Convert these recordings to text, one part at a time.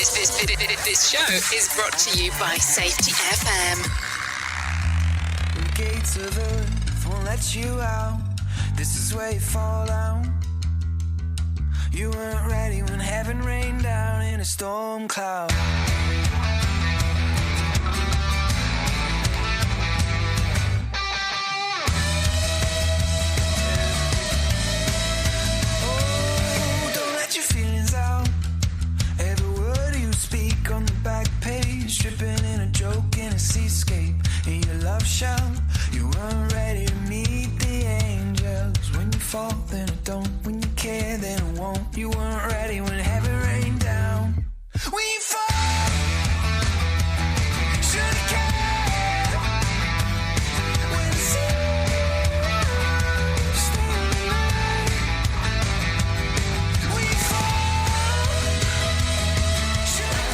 This show is brought to you by Safety FM. The gates of earth won't let you out. This is where you fall down. You weren't ready when heaven rained down in a storm cloud. Oh, don't let your feelings out. Every word you speak on the back page, dripping in a joke in a seascape. In your love shell, you weren't ready to meet the angels. When you fall, then it don't. When you care, then it won't. You weren't ready when heaven rained down. When you fall, should've cared. When you see, stay alive. When you fall, should've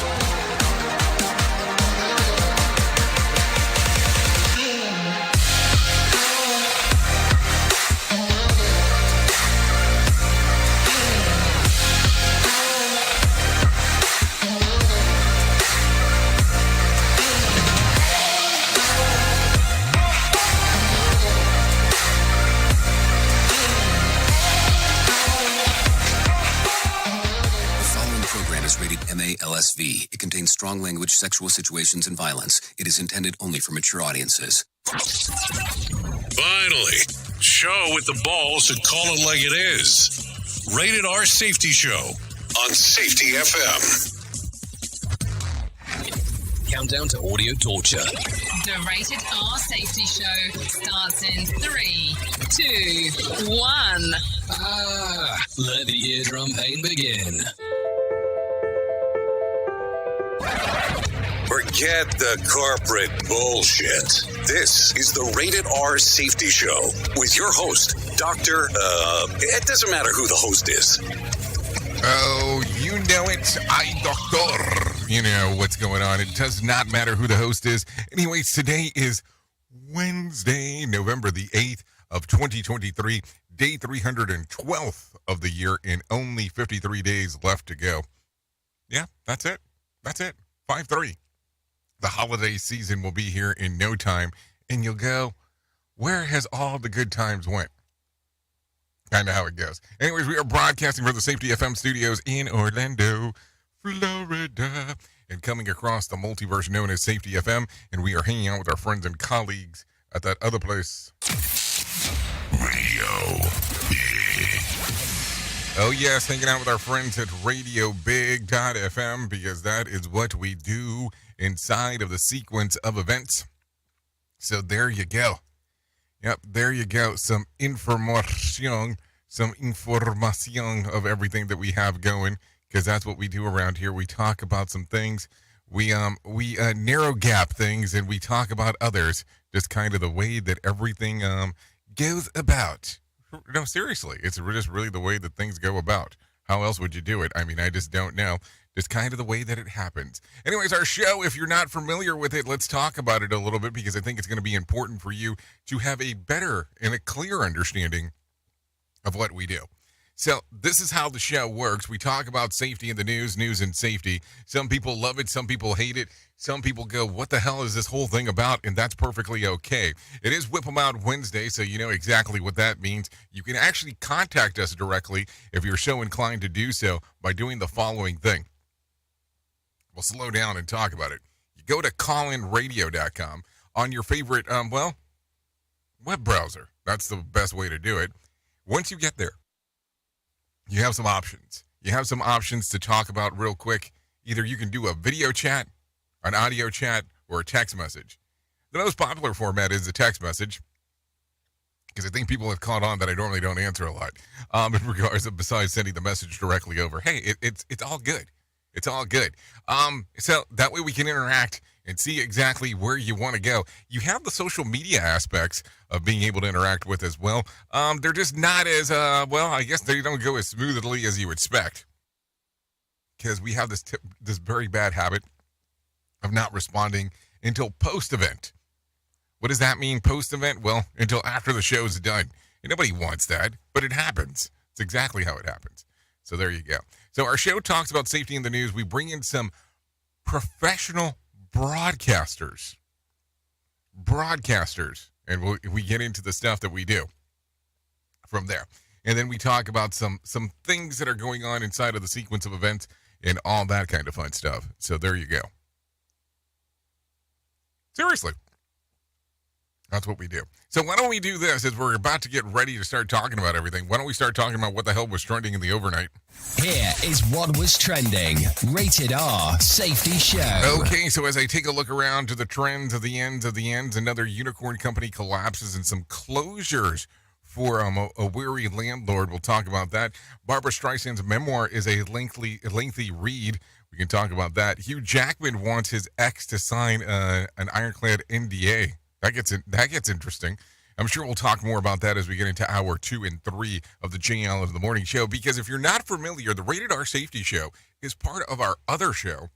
rated MA-LSV. It contains strong language, sexual situations, and violence. It is intended only for mature audiences. Finally, show with the balls to call it like it is. Rated R Safety Show on Safety FM. Countdown to audio torture. The Rated R Safety Show starts in 3, 2, 1. Let the eardrum pain begin. Forget the corporate bullshit. This is the Rated R Safety Show with your host, Dr. It doesn't matter who the host is. Oh, you know it. I doctor. You know what's going on. It does not matter who the host is. Anyways, today is Wednesday, November the 8th of 2023, day 312th of the year, and only 53 days left to go. Yeah, that's it. 5-3. The holiday season will be here in no time, and you'll go, where has all the good times went? Kind of how it goes. Anyways, we are broadcasting from the Safety FM studios in Orlando, Florida, and coming across the multiverse known as Safety FM, and we are hanging out with our friends and colleagues at that other place. Radio Big. Oh yes, hanging out with our friends at RadioBig.fm, because that is what we do inside of the sequence of events. So there you go. Yep, there you go. Some information of everything that we have going, because that's what we do around here. We talk about some things. We narrow gap things, and we talk about others. Just kind of the way that everything goes about. No, seriously, it's just really the way that things go about. How else would you do it? I mean, I just don't know. Just kind of the way that it happens. Anyways, our show, if you're not familiar with it, let's talk about it a little bit, because I think it's going to be important for you to have a better and a clear understanding of what we do. So this is how the show works. We talk about safety in the news and safety. Some people love it. Some people hate it. Some people go, what the hell is this whole thing about? And that's perfectly okay. It is Whip 'em Out Wednesday, so you know exactly what that means. You can actually contact us directly if you're so inclined to do so by doing the following thing. We'll slow down and talk about it. You go to callinradio.com on your favorite, web browser. That's the best way to do it. Once you get there, you have some options. You have some options to talk about real quick. Either you can do a video chat, an audio chat, or a text message. The most popular format is the text message, because I think people have caught on that I normally don't answer a lot in regards of, besides sending the message directly over. Hey, it's all good. It's all good. So that way we can interact and see exactly where you want to go. You have the social media aspects of being able to interact with as well. They're just not as, I guess they don't go as smoothly as you expect. Because we have this very bad habit of not responding until post-event. What does that mean, post-event? Well, until after the show's done. And nobody wants that, but it happens. It's exactly how it happens. So there you go. So our show talks about safety in the news. We bring in some professional broadcasters, and we get into the stuff that we do from there. And then we talk about some things that are going on inside of the sequence of events and all that kind of fun stuff. So there you go. Seriously. That's what we do. So why don't we do this as we're about to get ready to start talking about everything. Why don't we start talking about what the hell was trending in the overnight? Here is what was trending. Rated R Safety Show. Okay, so as I take a look around to the trends of the ends, another unicorn company collapses and some closures for a weary landlord. We'll talk about that. Barbara Streisand's memoir is a lengthy read. We can talk about that. Hugh Jackman wants his ex to sign an ironclad NDA. That gets interesting. I'm sure we'll talk more about that as we get into hour 2 and 3 of the Jay Allen of the Morning Show. Because if you're not familiar, the Rated R Safety Show is part of our other show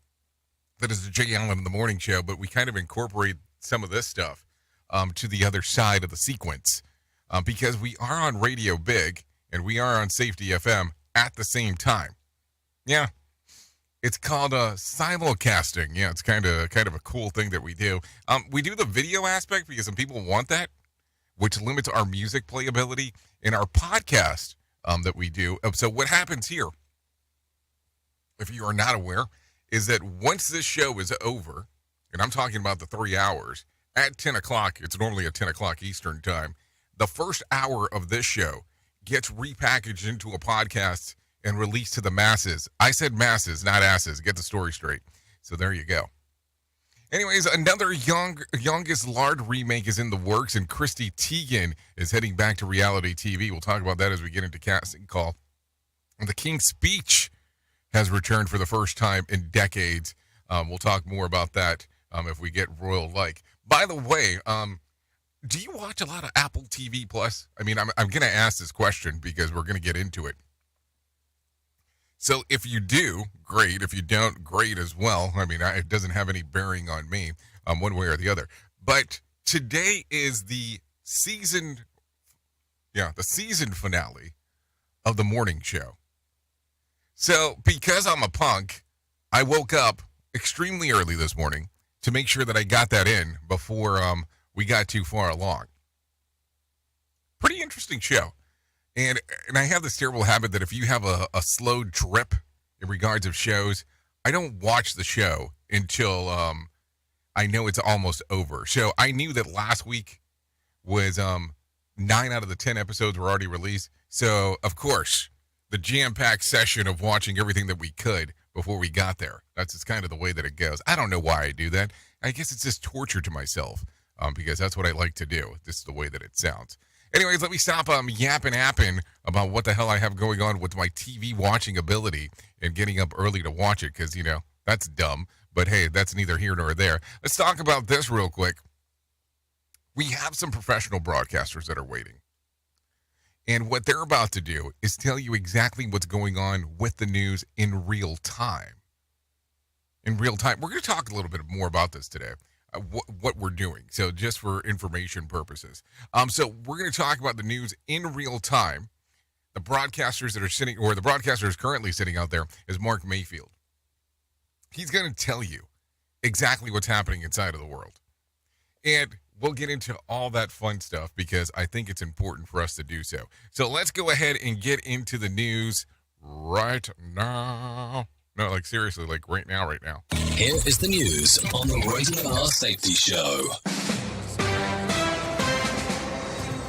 that is the Jay Allen of the Morning Show, but we kind of incorporate some of this stuff to the other side of the sequence because we are on Radio Big and we are on Safety FM at the same time. Yeah. It's called simulcasting. Yeah, it's kind of a cool thing that we do. We do the video aspect because some people want that, which limits our music playability in our podcast that we do. So what happens here, if you are not aware, is that once this show is over, and I'm talking about the 3 hours, at 10 o'clock, it's normally at 10 o'clock Eastern time, the first hour of this show gets repackaged into a podcast and released to the masses. I said masses, not asses. Get the story straight. So there you go. Anyways, another Youngest Lard remake is in the works, and Christy Teigen is heading back to reality TV. We'll talk about that as we get into casting call. And The King's Speech has returned for the first time in decades. We'll talk more about that if we get royal-like. By the way, do you watch a lot of Apple TV Plus? I mean, I'm going to ask this question because we're going to get into it. So if you do, great. If you don't, great as well. I mean, it doesn't have any bearing on me one way or the other. But today is the season finale of the morning show. So because I'm a punk, I woke up extremely early this morning to make sure that I got that in before we got too far along. Pretty interesting show. And I have this terrible habit that if you have a slow drip in regards of shows, I don't watch the show until I know it's almost over. So I knew that last week was 9 out of the 10 episodes were already released. So, of course, the jam-packed session of watching everything that we could before we got there. That's just kind of the way that it goes. I don't know why I do that. I guess it's just torture to myself because that's what I like to do. This is the way that it sounds. Anyways, let me stop yapping about what the hell I have going on with my TV watching ability and getting up early to watch it because, that's dumb. But, hey, that's neither here nor there. Let's talk about this real quick. We have some professional broadcasters that are waiting. And what they're about to do is tell you exactly what's going on with the news in real time. In real time. We're going to talk a little bit more about this today. What we're doing. So just for information purposes. So we're going to talk about the news in real time. The broadcasters that are sitting, or the broadcaster is currently sitting out there, is Mark Mayfield. He's going to tell you exactly what's happening inside of the world. And we'll get into all that fun stuff because I think it's important for us to do so. So let's go ahead and get into the news right now. No, like seriously, like right now. Here is the news on the Rated R Safety Show.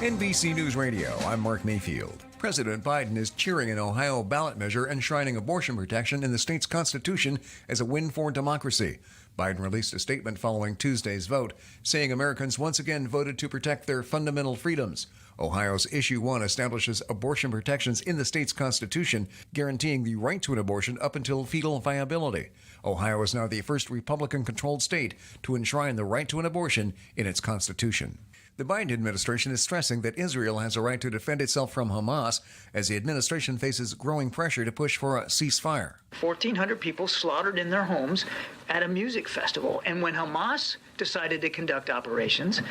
NBC News Radio, I'm Mark Mayfield. President Biden is cheering an Ohio ballot measure enshrining abortion protection in the state's constitution as a win for democracy. Biden released a statement following Tuesday's vote, saying Americans once again voted to protect their fundamental freedoms. Ohio's Issue 1 establishes abortion protections in the state's constitution, guaranteeing the right to an abortion up until fetal viability. Ohio is now the first Republican-controlled state to enshrine the right to an abortion in its constitution. The Biden administration is stressing that Israel has a right to defend itself from Hamas as the administration faces growing pressure to push for a ceasefire. 1,400 people slaughtered in their homes at a music festival. And when Hamas decided to conduct operations,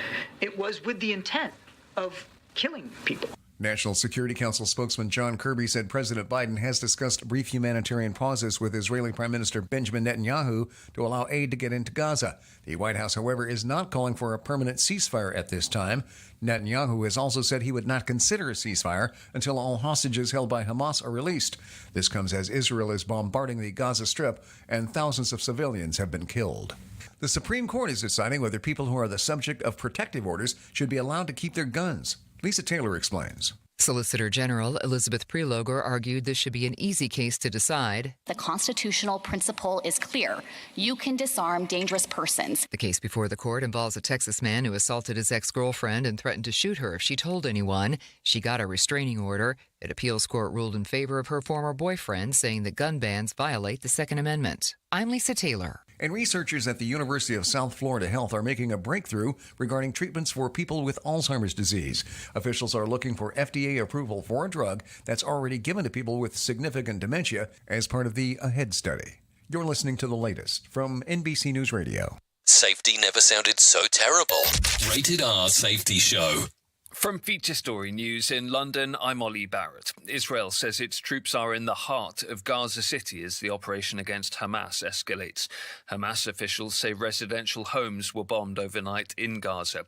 it was with the intent of killing people. National Security Council spokesman John Kirby said President Biden has discussed brief humanitarian pauses with Israeli Prime Minister Benjamin Netanyahu to allow aid to get into Gaza. The White House, however, is not calling for a permanent ceasefire at this time. Netanyahu has also said he would not consider a ceasefire until all hostages held by Hamas are released. This comes as Israel is bombarding the Gaza Strip and thousands of civilians have been killed. The Supreme Court is deciding whether people who are the subject of protective orders should be allowed to keep their guns. Lisa Taylor explains. Solicitor General Elizabeth Prelogar argued this should be an easy case to decide. The constitutional principle is clear. You can disarm dangerous persons. The case before the court involves a Texas man who assaulted his ex-girlfriend and threatened to shoot her if she told anyone. She got a restraining order. An appeals court ruled in favor of her former boyfriend, saying that gun bans violate the Second Amendment. I'm Lisa Taylor. And researchers at the University of South Florida Health are making a breakthrough regarding treatments for people with Alzheimer's disease. Officials are looking for FDA approval for a drug that's already given to people with significant dementia as part of the AHEAD study. You're listening to the latest from NBC News Radio. Safety never sounded so terrible. Rated R Safety Show. From Feature Story News in London, I'm Ollie Barrett. Israel says its troops are in the heart of Gaza City as the operation against Hamas escalates. Hamas officials say residential homes were bombed overnight in Gaza.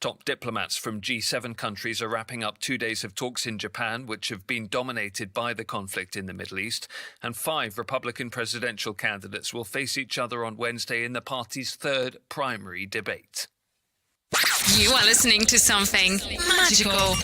Top diplomats from G7 countries are wrapping up 2 days of talks in Japan, which have been dominated by the conflict in the Middle East. And 5 Republican presidential candidates will face each other on Wednesday in the party's third primary debate. You are listening to something magical.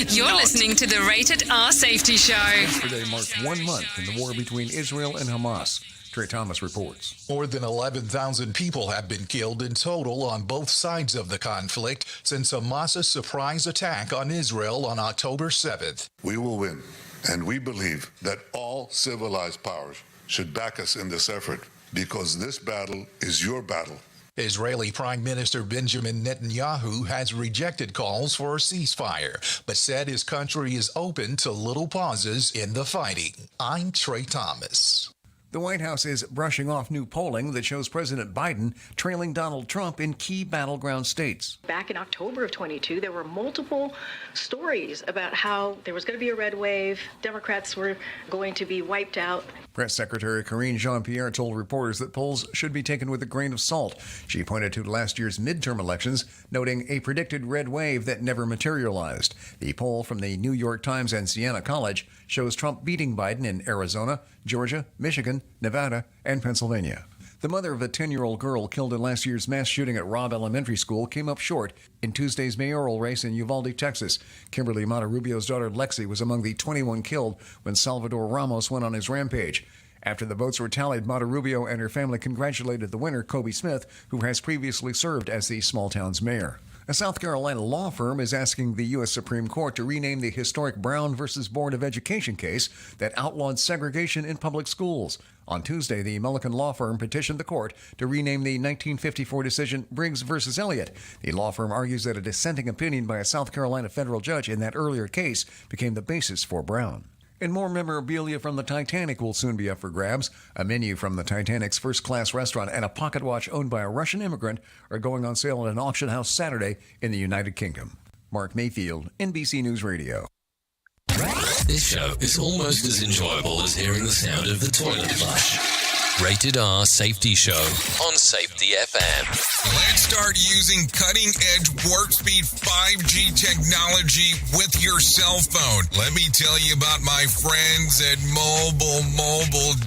You're listening to the Rated R Safety Show. Yesterday marked 1 month in the war between Israel and Hamas. Trey Thomas reports. More than 11,000 people have been killed in total on both sides of the conflict since Hamas's surprise attack on Israel on October 7th. We will win, and we believe that all civilized powers should back us in this effort because this battle is your battle. Israeli Prime Minister Benjamin Netanyahu has rejected calls for a ceasefire, but said his country is open to little pauses in the fighting. I'm Trey Thomas. The White House is brushing off new polling that shows President Biden trailing Donald Trump in key battleground states. Back in October of 22, there were multiple stories about how there was going to be a red wave, Democrats were going to be wiped out. Press Secretary Karine Jean-Pierre told reporters that polls should be taken with a grain of salt. She pointed to last year's midterm elections, noting a predicted red wave that never materialized. The poll from the New York Times and Siena College shows Trump beating Biden in Arizona, Georgia, Michigan, Nevada, and Pennsylvania. The mother of a 10-year-old girl killed in last year's mass shooting at Robb Elementary School came up short in Tuesday's mayoral race in Uvalde, Texas. Kimberly Monterrubio's daughter Lexi was among the 21 killed when Salvador Ramos went on his rampage. After the votes were tallied, Monterrubio and her family congratulated the winner, Kobe Smith, who has previously served as the small town's mayor. A South Carolina law firm is asking the U.S. Supreme Court to rename the historic Brown versus Board of Education case that outlawed segregation in public schools. On Tuesday, the Mullican law firm petitioned the court to rename the 1954 decision Briggs versus Elliott. The law firm argues that a dissenting opinion by a South Carolina federal judge in that earlier case became the basis for Brown. And more memorabilia from the Titanic will soon be up for grabs. A menu from the Titanic's first-class restaurant and a pocket watch owned by a Russian immigrant are going on sale at an auction house Saturday in the United Kingdom. Mark Mayfield, NBC News Radio. This show is almost as enjoyable as hearing the sound of the toilet flush. Rated R Safety Show on Safety FM. Let's start using cutting-edge warp speed 5G technology with your cell phone. Let me tell you about my friends at mobile.io.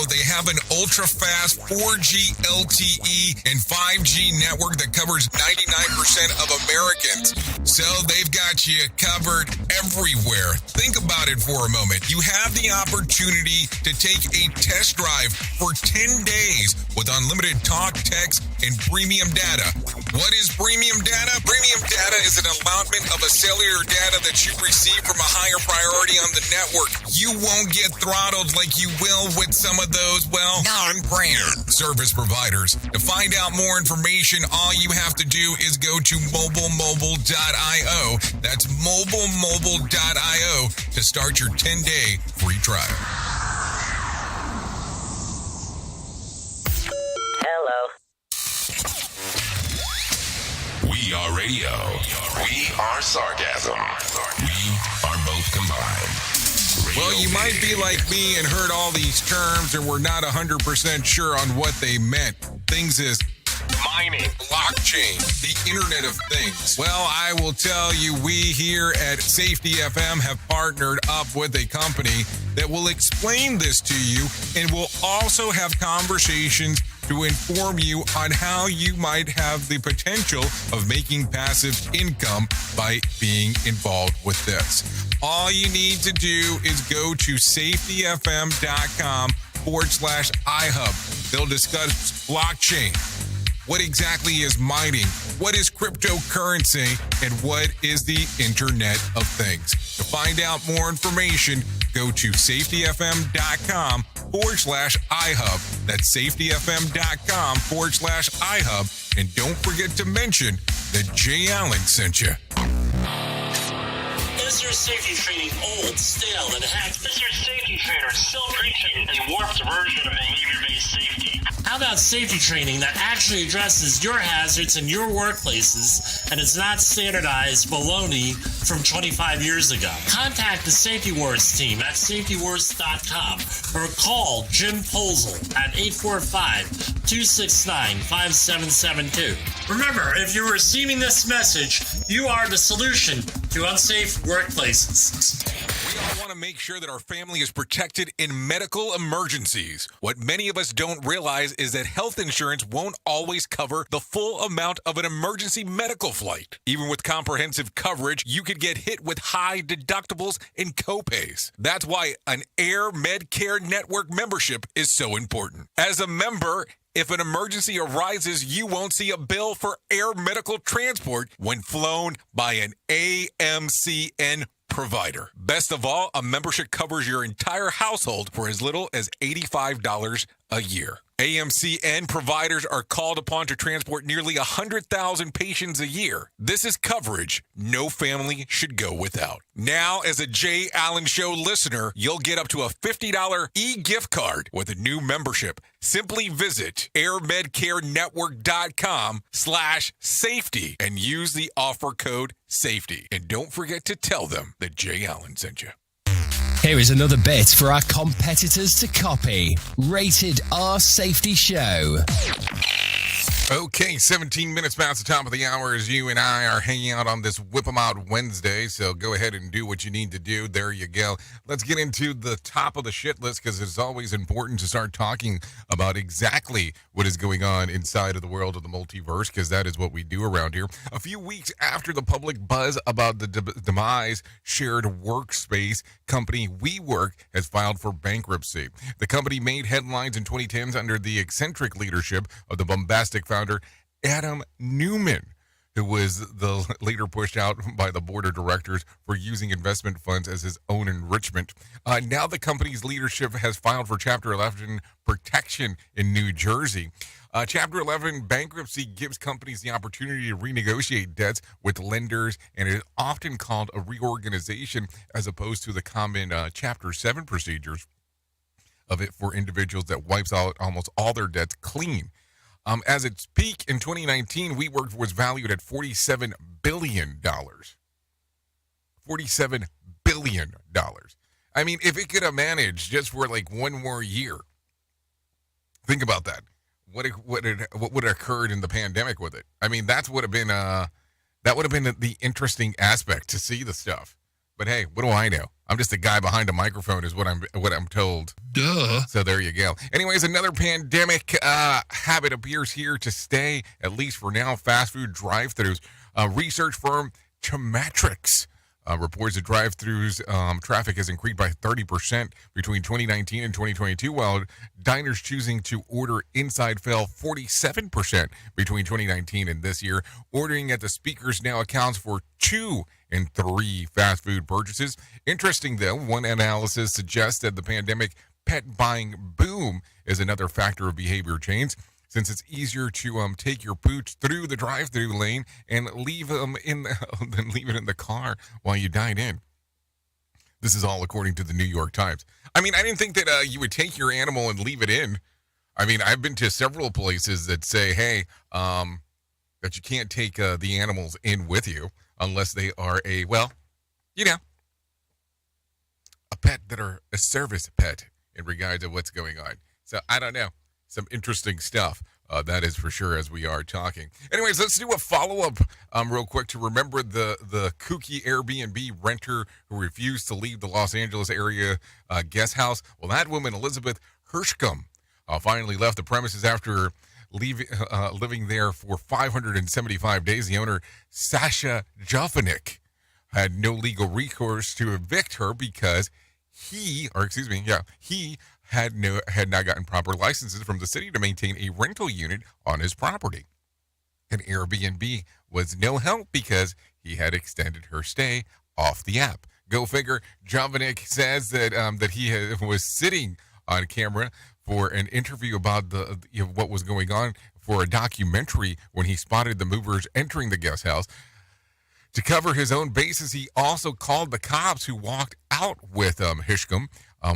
They have an ultra-fast 4G LTE and 5G network that covers 99% of Americans. So they've got you covered everywhere. Think about it for a moment. You have the opportunity to take a test drive for 10 days with unlimited talk, text, and premium data. What is premium data? Premium data is an allotment of a cellular data that you receive from a higher priority on the network. You won't get throttled like you will with some of those, well, non-brand service providers. To find out more information, all you have to do is go to mobile.io. That's mobile.io to start your 10-day free trial. Hello. We are radio. We are sarcasm. We are both combined. Well, you might be like me and heard all these terms and were not 100% sure on what they meant. Things is mining, blockchain, the Internet of Things. Well, I will tell you, we here at Safety FM have partnered up with a company that will explain this to you and will also have conversations to inform you on how you might have the potential of making passive income by being involved with this. All you need to do is go to safetyfm.com/iHub. They'll discuss blockchain. What exactly is mining? What is cryptocurrency? And what is the Internet of Things? To find out more information, go to safetyfm.com/iHub. That's safetyfm.com/iHub. And don't forget to mention that Jay Allen sent you. Is your safety training old, stale, and hacked? Is your safety trainer still preaching a warped version of behavior-based safety? How about safety training that actually addresses your hazards in your workplaces and is not standardized baloney from 25 years ago? Contact the Safety Wars team at safetywars.com or call Jim Posel at 845-269-5772. Remember, if you're receiving this message, you are the solution to unsafe workplaces. We all want to make sure that our family is protected in medical emergencies. What many of us don't realize is that health insurance won't always cover the full amount of an emergency medical flight. Even with comprehensive coverage, you could get hit with high deductibles and copays. That's why an Air Medcare Network membership is so important. As a member, if an emergency arises, you won't see a bill for air medical transport when flown by an AMCN provider. Best of all, a membership covers your entire household for as little as $85 a year. AMCN providers are called upon to transport nearly 100,000 patients a year. This is coverage no family should go without. Now, as a Jay Allen Show listener, you'll get up to a $50 e-gift card with a new membership. Simply visit airmedcarenetwork.com/safety and use the offer code SAFETY. And don't forget to tell them that Jay Allen sent you. Here is another bit for our competitors to copy. Rated R Safety Show. Okay, 17 minutes past the top of the hour as you and I are hanging out on this Whip 'em Out Wednesday. So go ahead and do what you need to do. There you go. Let's get into the top of the shit list because it's always important to start talking about exactly what is going on inside of the world of the multiverse because that is what we do around here. A few weeks after the public buzz about the demise shared workspace company WeWork has filed for bankruptcy. The company made headlines in 2010s under the eccentric leadership of the bombastic founder Adam Newman, who was later pushed out by the board of directors for using investment funds as his own enrichment. Now the company's leadership has filed for Chapter 11 protection in New Jersey. Chapter 11 bankruptcy gives companies the opportunity to renegotiate debts with lenders, and it is often called a reorganization as opposed to the common Chapter 7 procedures of it for individuals that wipes out almost all their debts clean. As its peak in 2019, WeWork was valued at $47 billion. $47 billion. I mean, if it could have managed just for like one more year, think about that. What would have occurred in the pandemic with it? I mean, that would have been the interesting aspect to see the stuff. But hey, what do I know? I'm just a guy behind a microphone is what I'm told. Duh. So there you go. Anyways, another pandemic habit appears here to stay, at least for now, fast food drive-thrus. Research firm Chematrix reports that drive-thrus traffic has increased by 30% between 2019 and 2022, while diners choosing to order inside fell 47% between 2019 and this year. Ordering at the speakers now accounts for 2 in 3 fast food purchases. Interesting, though, one analysis suggests that the pandemic pet buying boom is another factor of behavior change, since it's easier to take your pooch through the drive-through lane and leave them than leave it in the car while you dine in. This is all according to the New York Times. I mean, I didn't think that you would take your animal and leave it in. I mean, I've been to several places that say, hey, that you can't take the animals in with you unless they are a pet that are a service pet in regards to what's going on. So I don't know. Some interesting stuff. That is for sure as we are talking. Anyways, let's do a follow-up real quick to remember the kooky Airbnb renter who refused to leave the Los Angeles area guest house. Well, that woman, Elizabeth Hirschcom, finally left the premises after living there for 575 days. The owner, Sasha Jovanik, had no legal recourse to evict her because he had not gotten proper licenses from the city to maintain a rental unit on his property. And Airbnb was no help because he had extended her stay off the app. Go figure. Jovanik says that he was sitting on camera for an interview about what was going on for a documentary when he spotted the movers entering the guest house. To cover his own bases, he also called the cops who walked out with Hirschcom.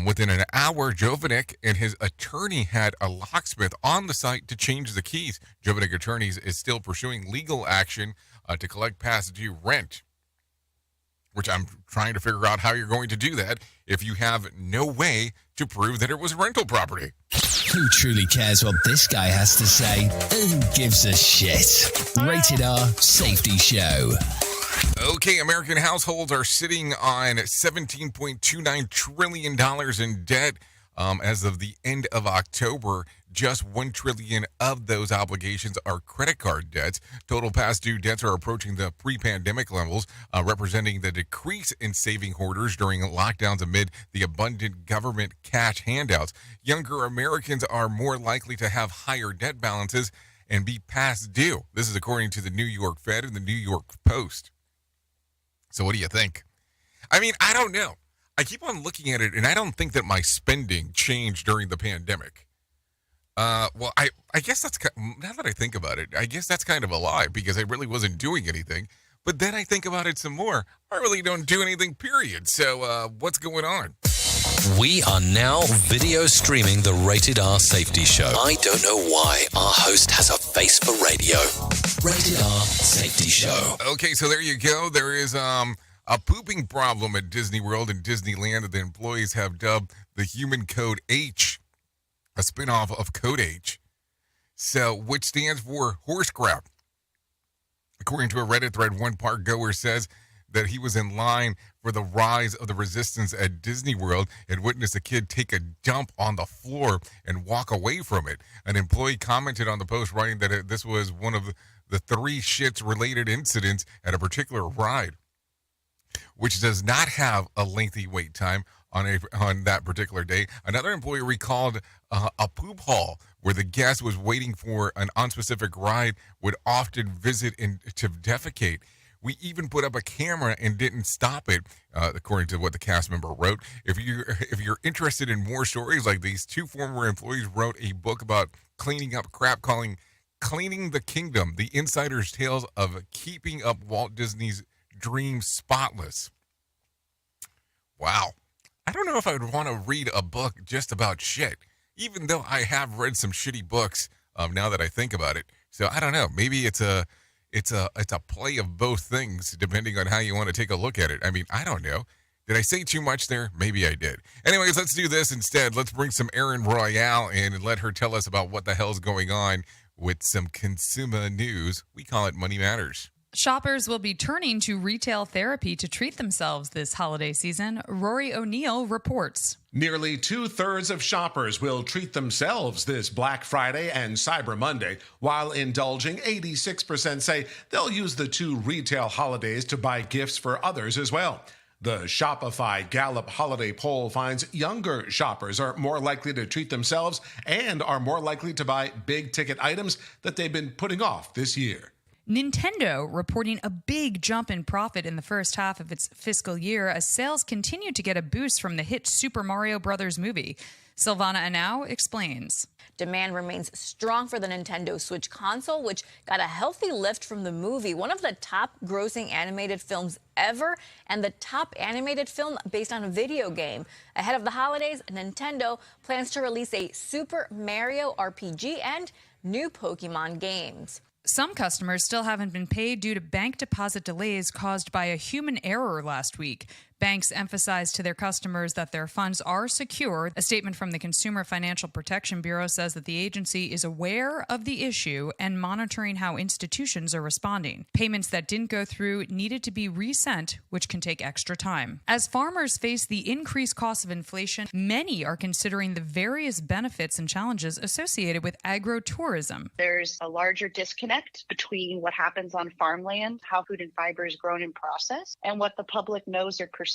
Within an hour, Jovanik and his attorney had a locksmith on the site to change the keys. Jovanik Attorneys is still pursuing legal action to collect past due rent, which I'm trying to figure out how you're going to do that if you have no way to prove that it was rental property. Who truly cares what this guy has to say? Who gives a shit? Rated R Safety Show. Okay, American households are sitting on $17.29 trillion in debt as of the end of October. Just $1 trillion of those obligations are credit card debts. Total past due debts are approaching the pre-pandemic levels, representing the decrease in saving hoarders during lockdowns amid the abundant government cash handouts. Younger Americans are more likely to have higher debt balances and be past due. This is according to the New York Fed and the New York Post. So what do you think? I mean, I don't know. I keep on looking at it, and I don't think that my spending changed during the pandemic. Well, I guess that's, now that I think about it, I guess that's kind of a lie because I really wasn't doing anything. But then I think about it some more. I really don't do anything, period. So what's going on? We are now video streaming the Rated R Safety Show. I don't know why our host has a face for radio. Rated R Safety Show. Okay, so there you go. There is a pooping problem at Disney World and Disneyland that the employees have dubbed the Human Code H, a spinoff of Code H, so which stands for horse crap. According to a Reddit thread, one park goer says that he was in line for the rise of the resistance at Disney World and witnessed a kid take a dump on the floor and walk away from it. An employee commented on the post, writing that this was one of the 3 shits-related incidents at a particular ride, which does not have a lengthy wait time on that particular day. Another employee recalled a poop hall where the guest was waiting for an unspecific ride would often visit to defecate. We even put up a camera and didn't stop it, according to what the cast member wrote. If you're interested in more stories like these, 2 former employees wrote a book about cleaning up crap calling Cleaning the Kingdom, The Insider's Tales of Keeping Up Walt Disney's Dream Spotless. Wow. I don't know if I would want to read a book just about shit, even though I have read some shitty books now that I think about it. So I don't know. Maybe it's a play of both things, depending on how you want to take a look at it. I mean, I don't know. Did I say too much there? Maybe I did. Anyways, let's do this instead. Let's bring some Erin Royale in and let her tell us about what the hell's going on with some consumer news. We call it Money Matters. Shoppers will be turning to retail therapy to treat themselves this holiday season. Rory O'Neill reports. Nearly 2/3 of shoppers will treat themselves this Black Friday and Cyber Monday. While indulging, 86% say they'll use the 2 retail holidays to buy gifts for others as well. The Shopify Gallup holiday poll finds younger shoppers are more likely to treat themselves and are more likely to buy big-ticket items that they've been putting off this year. Nintendo reporting a big jump in profit in the first half of its fiscal year as sales continue to get a boost from the hit Super Mario Bros. Movie. Silvana Anau explains. Demand remains strong for the Nintendo Switch console, which got a healthy lift from the movie, one of the top grossing animated films ever, and the top animated film based on a video game. Ahead of the holidays, Nintendo plans to release a Super Mario RPG and new Pokemon games. Some customers still haven't been paid due to bank deposit delays caused by a human error last week. Banks emphasized to their customers that their funds are secure. A statement from the Consumer Financial Protection Bureau says that the agency is aware of the issue and monitoring how institutions are responding. Payments that didn't go through needed to be resent, which can take extra time. As farmers face the increased cost of inflation, many are considering the various benefits and challenges associated with agro-tourism. There's a larger disconnect between what happens on farmland, how food and fiber is grown and processed, and what the public knows or perceives.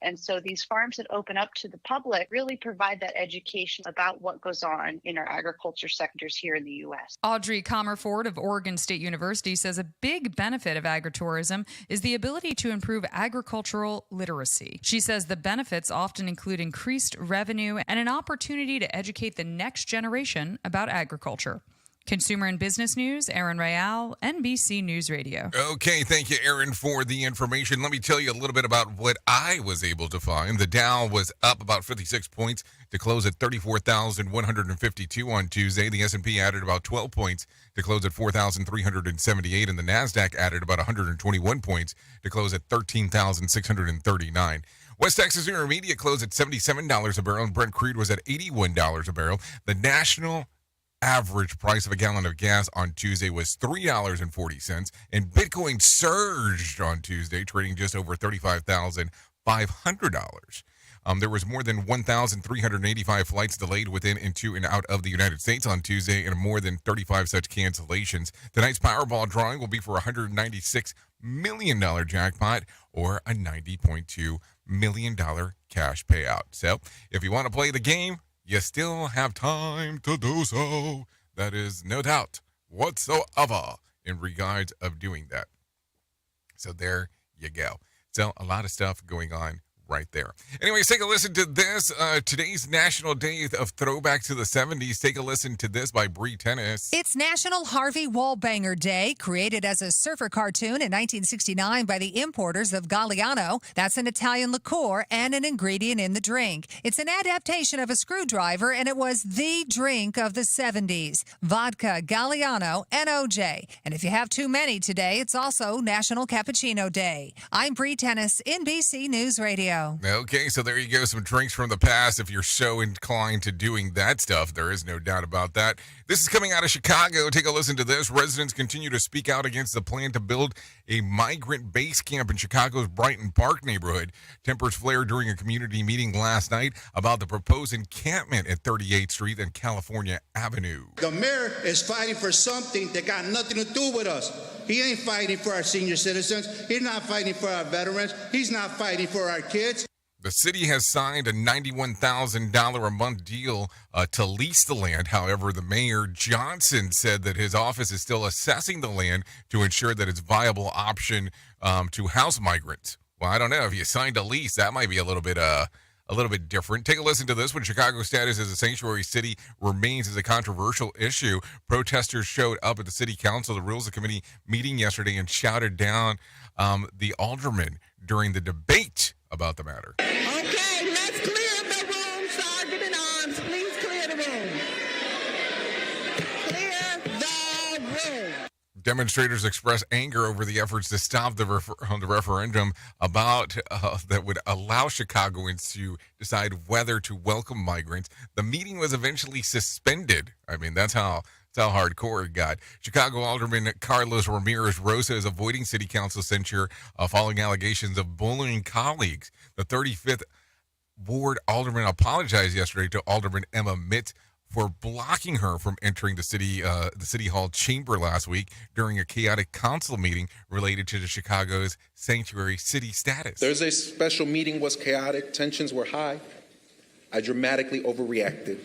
And so these farms that open up to the public really provide that education about what goes on in our agriculture sectors here in the U.S. Audrey Comerford of Oregon State University says a big benefit of agritourism is the ability to improve agricultural literacy. She says the benefits often include increased revenue and an opportunity to educate the next generation about agriculture. Consumer and Business News, Aaron Real, NBC News Radio. Okay, thank you, Aaron, for the information. Let me tell you a little bit about what I was able to find. The Dow was up about 56 points to close at 34,152 on Tuesday. The S&P added about 12 points to close at 4,378, and the NASDAQ added about 121 points to close at 13,639. West Texas Intermediate closed at $77 a barrel, and Brent crude was at $81 a barrel. The national average price of a gallon of gas on Tuesday was $3.40, and Bitcoin surged on Tuesday, trading just over $35,500. There was more than 1,385 flights delayed within and to and out of the United States on Tuesday, and more than 35 such cancellations. Tonight's Powerball drawing will be for a $196 million jackpot or a $90.2 million cash payout. So if you want to play the game, you still have time to do so. That is no doubt whatsoever in regards of doing that. So there you go. So a lot of stuff going on right there. Anyways, take a listen to this. Today's National Day of Throwback to the 70s. Take a listen to this by Bree Tennis. It's National Harvey Wallbanger Day, created as a surfer cartoon in 1969 by the importers of Galliano. That's an Italian liqueur and an ingredient in the drink. It's an adaptation of a screwdriver, and it was the drink of the 70s. Vodka, Galliano, and OJ. And if you have too many today, it's also National Cappuccino Day. I'm Bree Tennis, NBC News Radio. Okay, so there you go. Some drinks from the past. If you're so inclined to doing that stuff, there is no doubt about that. This is coming out of Chicago. Take a listen to this. Residents continue to speak out against the plan to build a migrant base camp in Chicago's Brighton Park neighborhood. Tempers flared during a community meeting last night about the proposed encampment at 38th Street and California Avenue. The mayor is fighting for something that got nothing to do with us. He ain't fighting for our senior citizens. He's not fighting for our veterans. He's not fighting for our kids. The city has signed a $91,000 a month deal to lease the land. However, the mayor, Johnson, said that his office is still assessing the land to ensure that it's a viable option to house migrants. Well, I don't know. If you signed a lease, that might be a little bit different. Take a listen to this. When Chicago's status as a sanctuary city remains as a controversial issue, protesters showed up at the city council, the Rules Committee meeting yesterday, and shouted down the alderman during the debate about the matter. Okay, let's clear the room. Sergeant in arms, please clear the room. Clear the room. Demonstrators expressed anger over the efforts to stop the referendum about that would allow Chicagoans to decide whether to welcome migrants. The meeting was eventually suspended. I mean, that's how hardcore it got. Chicago Alderman Carlos Ramirez Rosa is avoiding city council censure following allegations of bullying colleagues. The 35th Ward Alderman apologized yesterday to Alderman Emma Mitt for blocking her from entering the city hall chamber last week during a chaotic council meeting related to the Chicago's sanctuary city status. Thursday's special meeting was chaotic. Tensions were high. I dramatically overreacted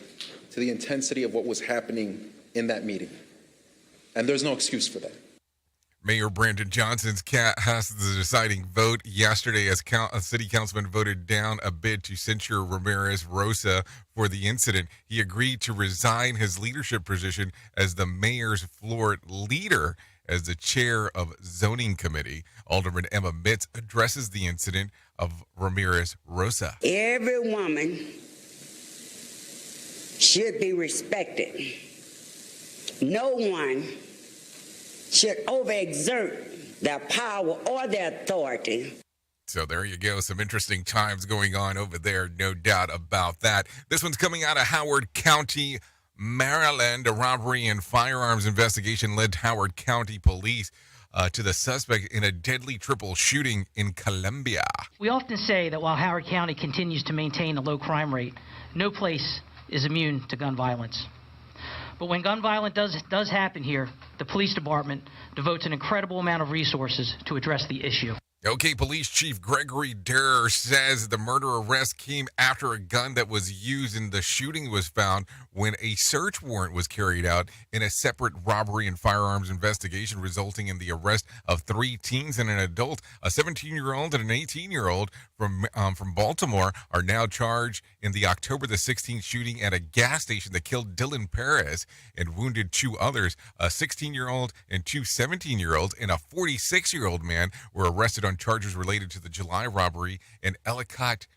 to the intensity of what was happening in that meeting. And there's no excuse for that. Mayor Brandon Johnson's cast the deciding vote yesterday as a city councilman voted down a bid to censure Ramirez Rosa for the incident. He agreed to resign his leadership position as the mayor's floor leader as the chair of zoning committee. Alderman Emma Mitz addresses the incident of Ramirez Rosa. Every woman should be respected. No one should overexert their power or their authority. So there you go. Some interesting times going on over there, no doubt about that. This one's coming out of Howard County, Maryland. A robbery and firearms investigation led Howard County Police to the suspect in a deadly triple shooting in Columbia. We often say that while Howard County continues to maintain a low crime rate, no place is immune to gun violence. But when gun violence does happen here, the police department devotes an incredible amount of resources to address the issue. Okay, Police Chief Gregory Durr says the murder arrest came after a gun that was used in the shooting was found when a search warrant was carried out in a separate robbery and firearms investigation, resulting in the arrest of 3 teens and an adult. A 17-year-old and an 18-year-old from Baltimore are now charged in the October the 16th shooting at a gas station that killed Dylan Perez and wounded 2 others. A 16-year-old and 2 17-year-olds and a 46-year-old man were arrested on charges related to the July robbery in Ellicott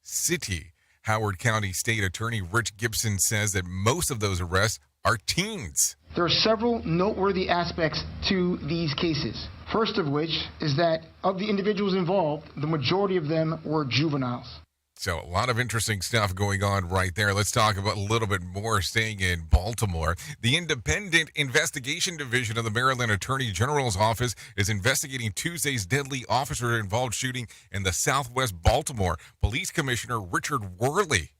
City. Howard County State Attorney Rich Gibson says that most of those arrests are teens. There are several noteworthy aspects to these cases. First of which is that of the individuals involved, the majority of them were juveniles. So a lot of interesting stuff going on right there. Let's talk about a little bit more staying in Baltimore. The Independent Investigation Division of the Maryland Attorney General's Office is investigating Tuesday's deadly officer-involved shooting in the Southwest Baltimore. Police Commissioner Richard Worley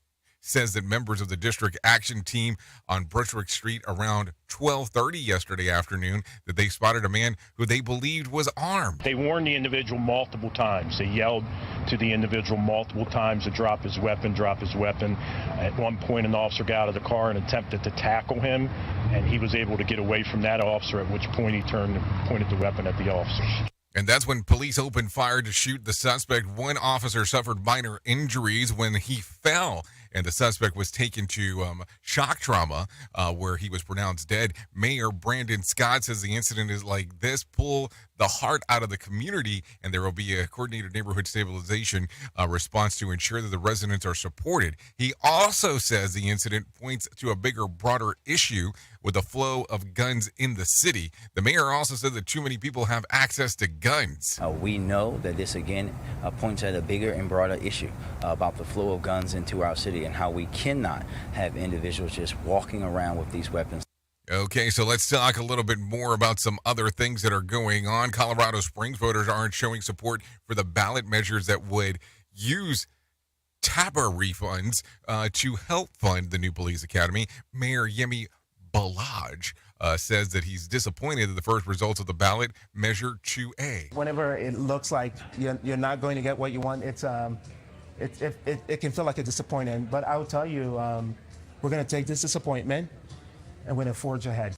says that members of the district action team on Bushwick Street around 12:30 yesterday afternoon that they spotted a man who they believed was armed. They warned the individual multiple times. They yelled to the individual multiple times to drop his weapon. At one point, an officer got out of the car and attempted to tackle him, and he was able to get away from that officer, at which point he turned and pointed the weapon at the officer. And that's when police opened fire to shoot the suspect. One officer suffered minor injuries when he fell, and the suspect was taken to shock trauma where he was pronounced dead. Mayor Brandon Scott says the incident is like this, pull the heart out of the community, and there will be a coordinated neighborhood stabilization response to ensure that the residents are supported. He also says the incident points to a bigger, broader issue with the flow of guns in the city. The mayor also said that too many people have access to guns. We know that this, again, points at a bigger and broader issue about the flow of guns into our city and how we cannot have individuals just walking around with these weapons. Okay, so let's talk a little bit more about some other things that are going on. Colorado Springs voters aren't showing support for the ballot measures that would use TABA refunds to help fund the new police academy. Mayor Yemi Balaj says that he's disappointed that the first results of the ballot measure 2A. Whenever it looks like you're not going to get what you want, it can feel like a disappointment. But I will tell you, we're going to take this disappointment and we're going to forge ahead.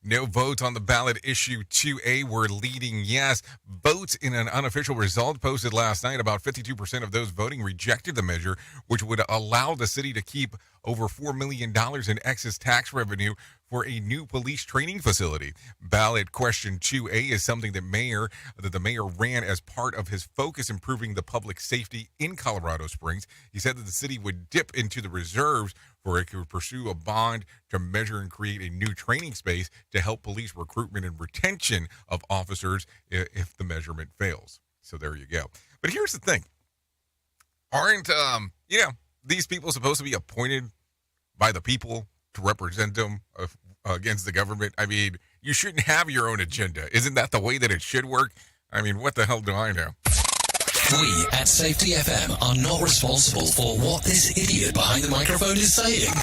No votes on the ballot issue 2A were leading yes. Votes in an unofficial result posted last night, about 52% of those voting rejected the measure, which would allow the city to keep over $4 million in excess tax revenue for a new police training facility. Ballot question 2A is something that the mayor ran as part of his focus improving the public safety in Colorado Springs. He said that the city would dip into the reserves for it to pursue a bond to measure and create a new training space to help police recruitment and retention of officers if the measurement fails. So there you go. But here's the thing. Aren't, these people supposed to be appointed by the people to represent them against the government? I mean, you shouldn't have your own agenda. Isn't that the way that it should work? I mean, what the hell do I know? We at Safety FM are not responsible for what this idiot behind the microphone is saying.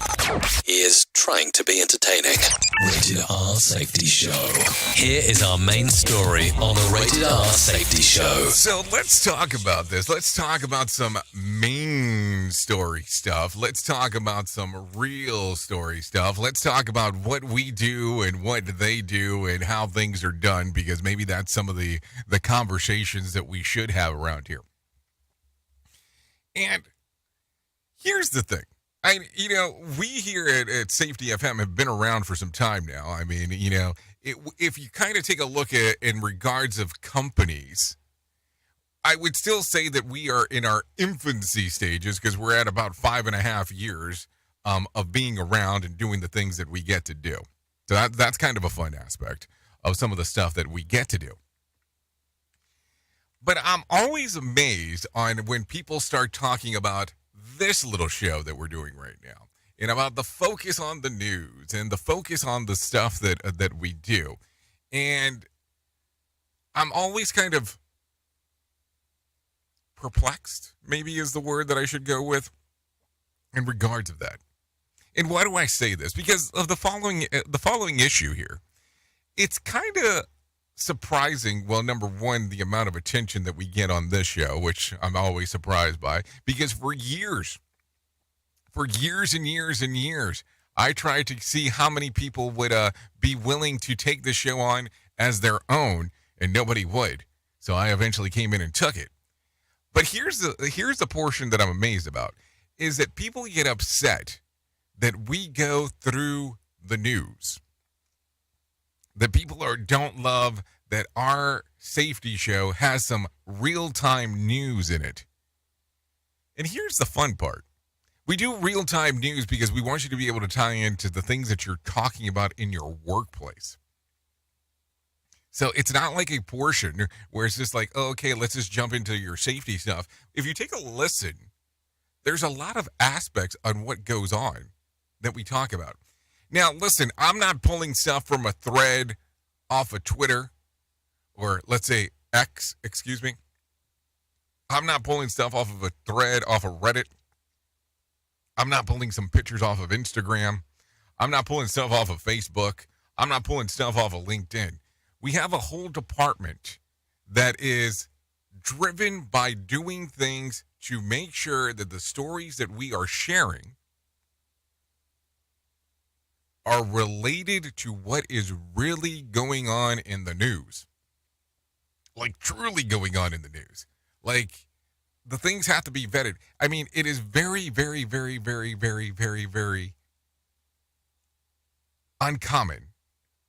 He is trying to be entertaining. Rated R Safety Show. Here is our main story on the Rated R Safety Show. So let's talk about this. Let's talk about some main story stuff. Let's talk about some real story stuff. Let's talk about what we do and what they do and how things are done, because maybe that's some of the conversations that we should have around here. And here's the thing. We here at Safety FM have been around for some time now. I mean, if you kind of take a look at in regards of companies, I would still say that we are in our infancy stages because we're at about 5.5 years of being around and doing the things that we get to do. So that's kind of a fun aspect of some of the stuff that we get to do. But I'm always amazed on when people start talking about this little show that we're doing right now, and about the focus on the news and the focus on the stuff that we do. And I'm always kind of perplexed, maybe is the word that I should go with, in regards of that. And why do I say this? Because of the following issue here. It's kind of surprising, well, number one, the amount of attention that we get on this show, which I'm always surprised by, because for years and years and years, I tried to see how many people would be willing to take the show on as their own, and nobody would. So I eventually came in and took it. But here's the portion that I'm amazed about, is that people get upset that we go through the news. That people don't love that our safety show has some real-time news in it. And here's the fun part. We do real-time news because we want you to be able to tie into the things that you're talking about in your workplace. So it's not like a portion where it's just like, oh, okay, let's just jump into your safety stuff. If you take a listen, there's a lot of aspects on what goes on that we talk about. Now, listen, I'm not pulling stuff from a thread off of Twitter, or let's say X, excuse me. I'm not pulling stuff off of a thread off of Reddit. I'm not pulling some pictures off of Instagram. I'm not pulling stuff off of Facebook. I'm not pulling stuff off of LinkedIn. We have a whole department that is driven by doing things to make sure that the stories that we are sharing are related to what is really going on in the news. Like, truly going on in the news. Like, the things have to be vetted. I mean, it is very, very, very, very, very, very, very uncommon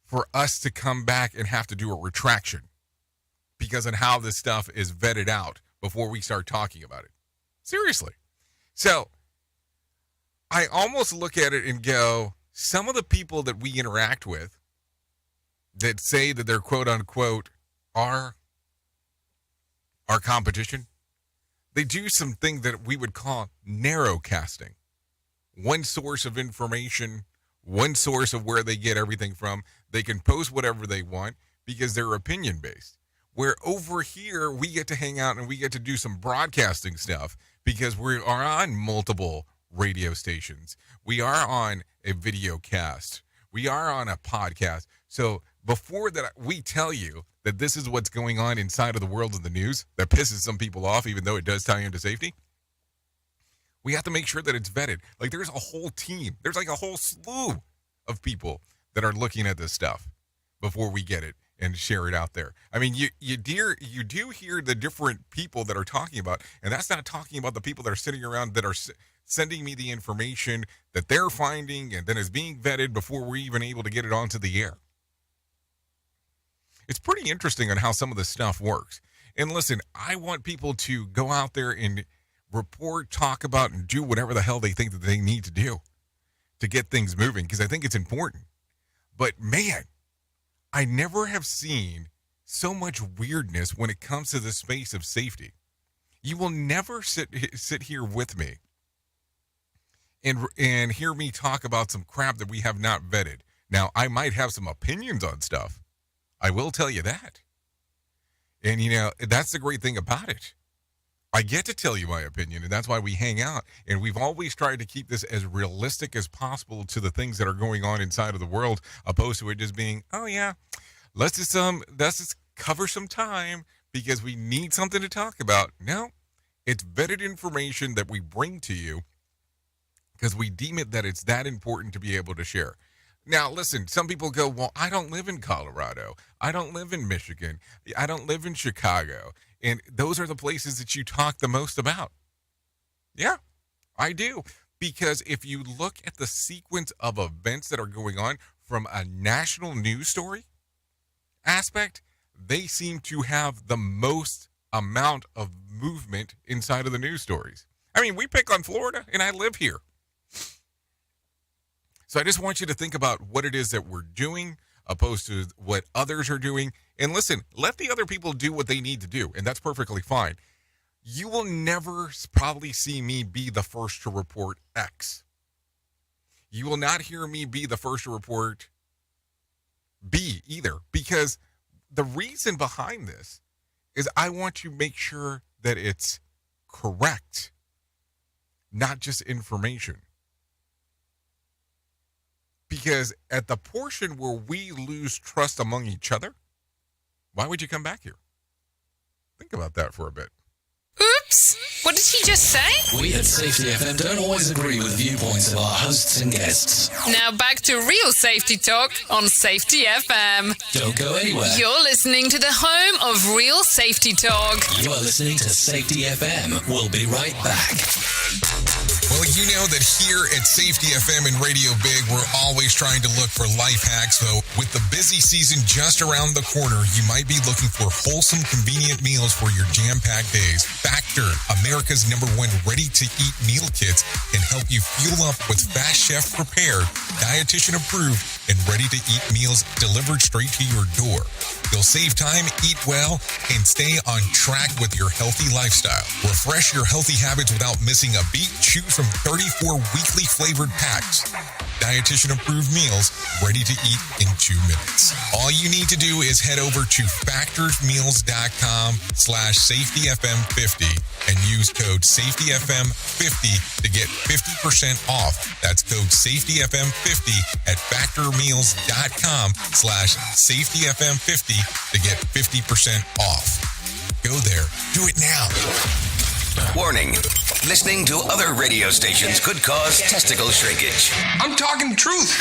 for us to come back and have to do a retraction because of how this stuff is vetted out before we start talking about it. Seriously. So I almost look at it and go, some of the people that we interact with that say that they're quote unquote our competition, they do something that we would call narrowcasting. One source of information, one source of where they get everything from. They can post whatever they want because they're opinion based. Where over here, we get to hang out and we get to do some broadcasting stuff because we are on multiple radio stations. We are on a video cast. We are on a podcast. So before that, we tell you that this is what's going on inside of the world of the news that pisses some people off, even though it does tie into safety. We have to make sure that it's vetted. Like, there's a whole team. There's like a whole slew of people that are looking at this stuff before we get it and share it out there. I mean, you do hear the different people that are talking about, and that's not talking about the people that are sitting around that are sending me the information that they're finding and then is being vetted before we're even able to get it onto the air. It's pretty interesting on how some of this stuff works. And listen, I want people to go out there and report, talk about, and do whatever the hell they think that they need to do to get things moving, because I think it's important. But man, I never have seen so much weirdness when it comes to the space of safety. You will never sit here with me and hear me talk about some crap that we have not vetted. Now, I might have some opinions on stuff. I will tell you that. And, you know, that's the great thing about it. I get to tell you my opinion, and that's why we hang out. And we've always tried to keep this as realistic as possible to the things that are going on inside of the world, opposed to it just being, oh yeah, let's just cover some time because we need something to talk about. No, it's vetted information that we bring to you because we deem it that it's that important to be able to share. Now, listen, some people go, well, I don't live in Colorado. I don't live in Michigan. I don't live in Chicago. And those are the places that you talk the most about. Yeah, I do. Because if you look at the sequence of events that are going on from a national news story aspect, they seem to have the most amount of movement inside of the news stories. I mean, we pick on Florida, and I live here. So I just want you to think about what it is that we're doing, opposed to what others are doing. And listen, let the other people do what they need to do, and that's perfectly fine. You will never probably see me be the first to report X. You will not hear me be the first to report B either, because the reason behind this is I want to make sure that it's correct, not just information. Because at the portion where we lose trust among each other, why would you come back here? Think about that for a bit. Oops! What did he just say? We at Safety FM don't always agree with viewpoints of our hosts and guests. Now back to real safety talk on Safety FM. Don't go anywhere. You're listening to the home of real safety talk. You are listening to Safety FM. We'll be right back. Well, you know that here at Safety FM and Radio Big, we're always trying to look for life hacks. So with the busy season just around the corner, you might be looking for wholesome, convenient meals for your jam-packed days. Factor, America's #1 ready-to-eat meal kits, can help you fuel up with fast chef prepared, dietitian approved, and ready-to-eat meals delivered straight to your door. You'll save time, eat well, and stay on track with your healthy lifestyle. Refresh your healthy habits without missing a beat. Choose from 34 weekly flavored packs. Dietitian approved meals ready to eat in 2 minutes. All you need to do is head over to factorsmeals.com/safetyfm50 and use code safetyfm50 to get 50% off. That's code safetyfm50 at factormeals.com/safetyfm50 to get 50% off. Go there. Do it now. Warning. Listening to other radio stations could cause testicle shrinkage. I'm talking the truth.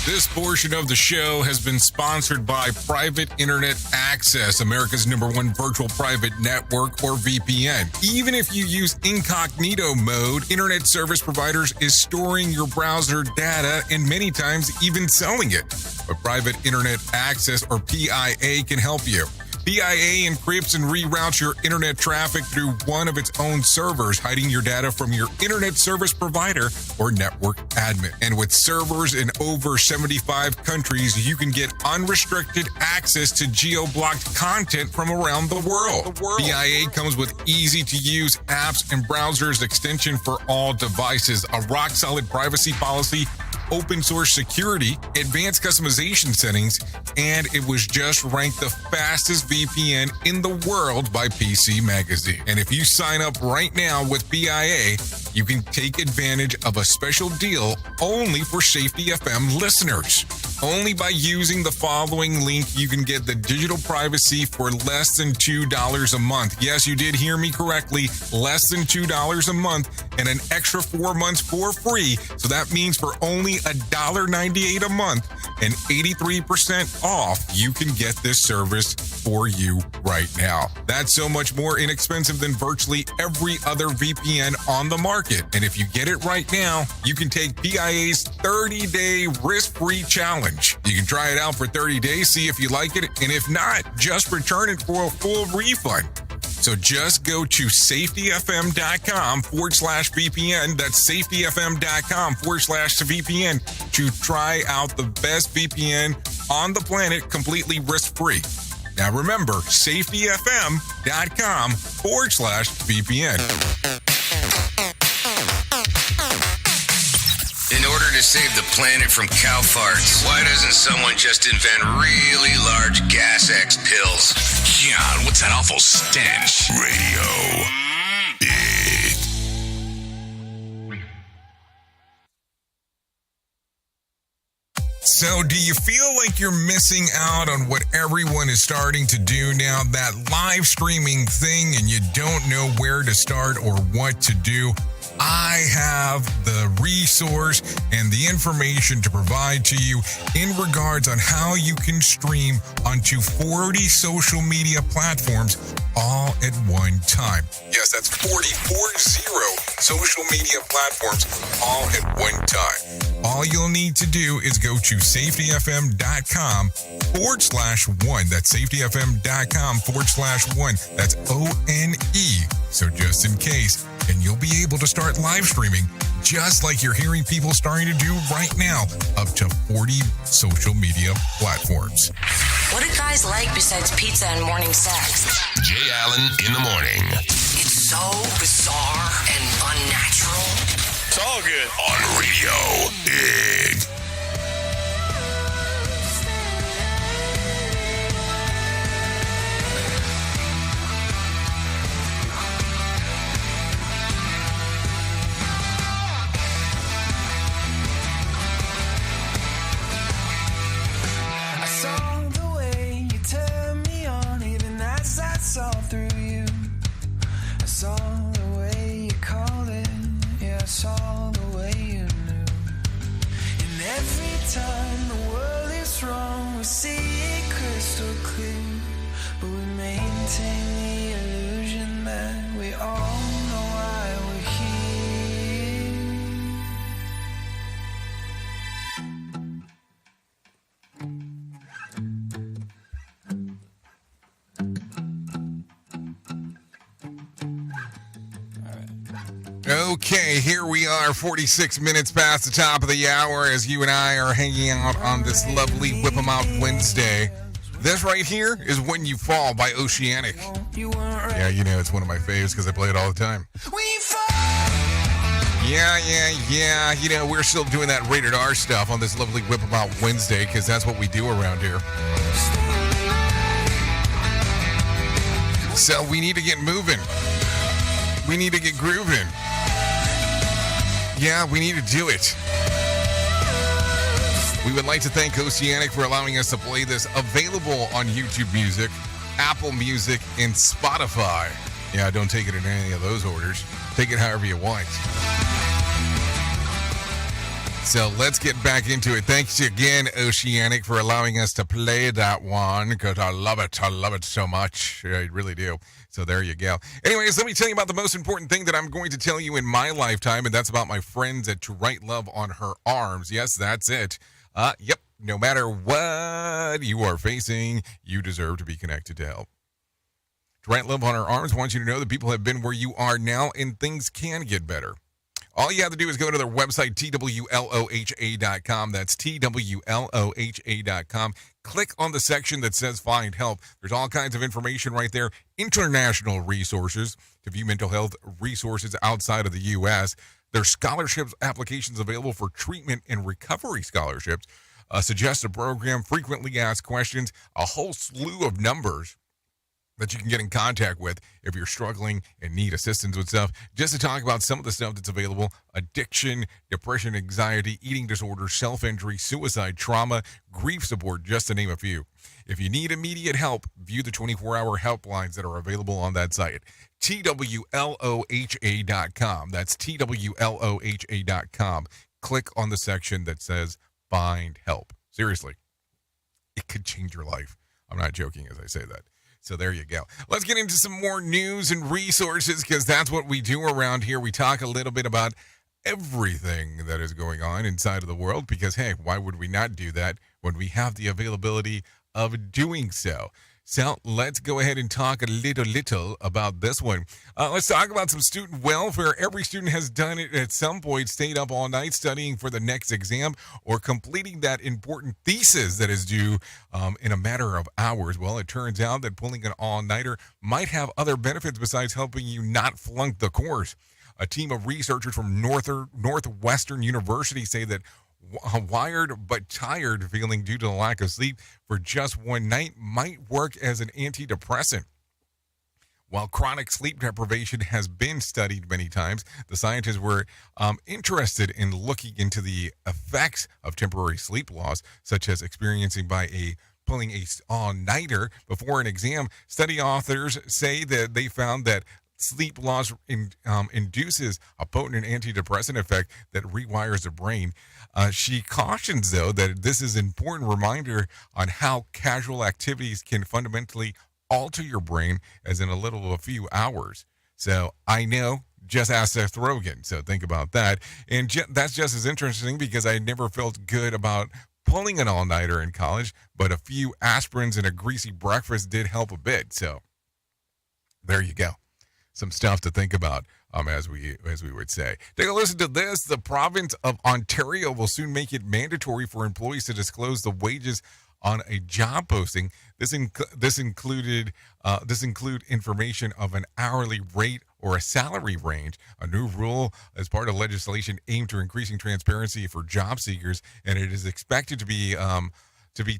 This portion of the show has been sponsored by Private Internet Access, America's #1 virtual private network, or VPN. Even if you use incognito mode, internet service providers is storing your browser data and many times even selling it. But Private Internet Access, or PIA, can help you. PIA encrypts and reroutes your internet traffic through one of its own servers, hiding your data from your internet service provider or network admin. And with servers in over 75 countries, you can get unrestricted access to geo-blocked content from around the world. PIA comes with easy-to-use apps and browsers extension for all devices, a rock-solid privacy policy, open source security, advanced customization settings, and it was just ranked the fastest VPN in the world by PC Magazine. And if you sign up right now with PIA, you can take advantage of a special deal only for Safety FM listeners. Only by using the following link, you can get the digital privacy for less than $2 a month. Yes, you did hear me correctly, less than $2 a month, and an extra 4 months for free. So that means for only $1.98 a month and 83% off, you can get this service for you right now. That's so much more inexpensive than virtually every other VPN on the market. And if you get it right now, you can take PIA's 30-day risk-free challenge. You can try it out for 30 days, see if you like it, and if not, just return it for a full refund. So just go to safetyfm.com/VPN. That's safetyfm.com/VPN to try out the best VPN on the planet completely risk-free. Now remember, safetyfm.com/VPN. In order to save the planet from cow farts, why doesn't someone just invent really large gas X pills? God, what's that awful stench? Radio. So do you feel like you're missing out on what everyone is starting to do now, that live streaming thing, and you don't know where to start or what to do? I have the resource and the information to provide to you in regards on how you can stream onto 40 social media platforms all at one time. Yes, that's 40 social media platforms all at one time. All you'll need to do is go to safetyfm.com/1. That's safetyfm.com/1. That's ONE. So just in case, and you'll be able to start live streaming just like you're hearing people starting to do right now, up to 40 social media platforms. What do guys like besides pizza and morning sex? Jay Allen in the morning. It's so bizarre and unnatural. It's all good. On radio. Big. I saw the way you turned me on, even as I saw through you. I saw the way you called it, yeah, I saw the way you knew. And every time the world is wrong, we see it crystal clear. But we maintain the illusion that we all know why we're here. Okay, here we are, 46 minutes past the top of the hour as you and I are hanging out on this lovely Whip 'em Out Wednesday. This right here is When You Fall by Oceanic. Yeah, you know, it's one of my faves because I play it all the time. Yeah. You know, we're still doing that rated R stuff on this lovely Whip 'em Out Wednesday because that's what we do around here. So we need to get moving. We need to get grooving. Yeah, we need to do it. We would like to thank Oceanic for allowing us to play this, available on YouTube Music, Apple Music, and Spotify. Yeah, don't take it in any of those orders. Take it however you want. So let's get back into it. Thanks again, Oceanic, for allowing us to play that one, because I love it. I love it so much. Yeah, I really do. So there you go. Anyways, let me tell you about the most important thing that I'm going to tell you in my lifetime, and that's about my friends at To Write Love on Her Arms. Yes, that's it. Yep, no matter what you are facing, you deserve to be connected to help. To Write Love on Her Arms wants you to know that people have been where you are now and things can get better. All you have to do is go to their website, twloha.com. That's twloha.com. Click on the section that says Find Help. There's all kinds of information right there. International resources to view mental health resources outside of the U.S. There's scholarships applications available for treatment and recovery scholarships. Suggested program, frequently asked questions, a whole slew of numbers that you can get in contact with if you're struggling and need assistance with stuff. Just to talk about some of the stuff that's available: addiction, depression, anxiety, eating disorders, self-injury, suicide, trauma, grief support, just to name a few. If you need immediate help, view the 24-hour helplines that are available on that site. twloha.com. That's twloha.com. Click on the section that says Find Help. Seriously, it could change your life. I'm not joking as I say that. So there you go. Let's get into some more news and resources, because that's what we do around here. We talk a little bit about everything that is going on inside of the world, because, hey, why would we not do that when we have the availability of doing so? So let's go ahead and talk a little about this one. Let's talk about some student welfare. Every student has done it at some point, stayed up all night studying for the next exam or completing that important thesis that is due in a matter of hours. Well, it turns out that pulling an all-nighter might have other benefits besides helping you not flunk the course. A team of researchers from Northwestern University say that wired but tired feeling due to the lack of sleep for just one night might work as an antidepressant. While chronic sleep deprivation has been studied many times, the scientists were interested in looking into the effects of temporary sleep loss, such as experiencing by pulling a all-nighter before an exam. Study authors say that they found that sleep loss induces a potent antidepressant effect that rewires the brain. She cautions, though, that this is an important reminder on how casual activities can fundamentally alter your brain as in a few hours. So I know, just ask Seth Rogen. So think about that. And that's just as interesting because I never felt good about pulling an all-nighter in college, but a few aspirins and a greasy breakfast did help a bit. So there you go. Some stuff to think about as we would say. Take a listen to this. The province of Ontario will soon make it mandatory for employees to disclose the wages on a job posting. This include information of an hourly rate or a salary range. A new rule as part of legislation aimed to increasing transparency for job seekers, and it is expected to be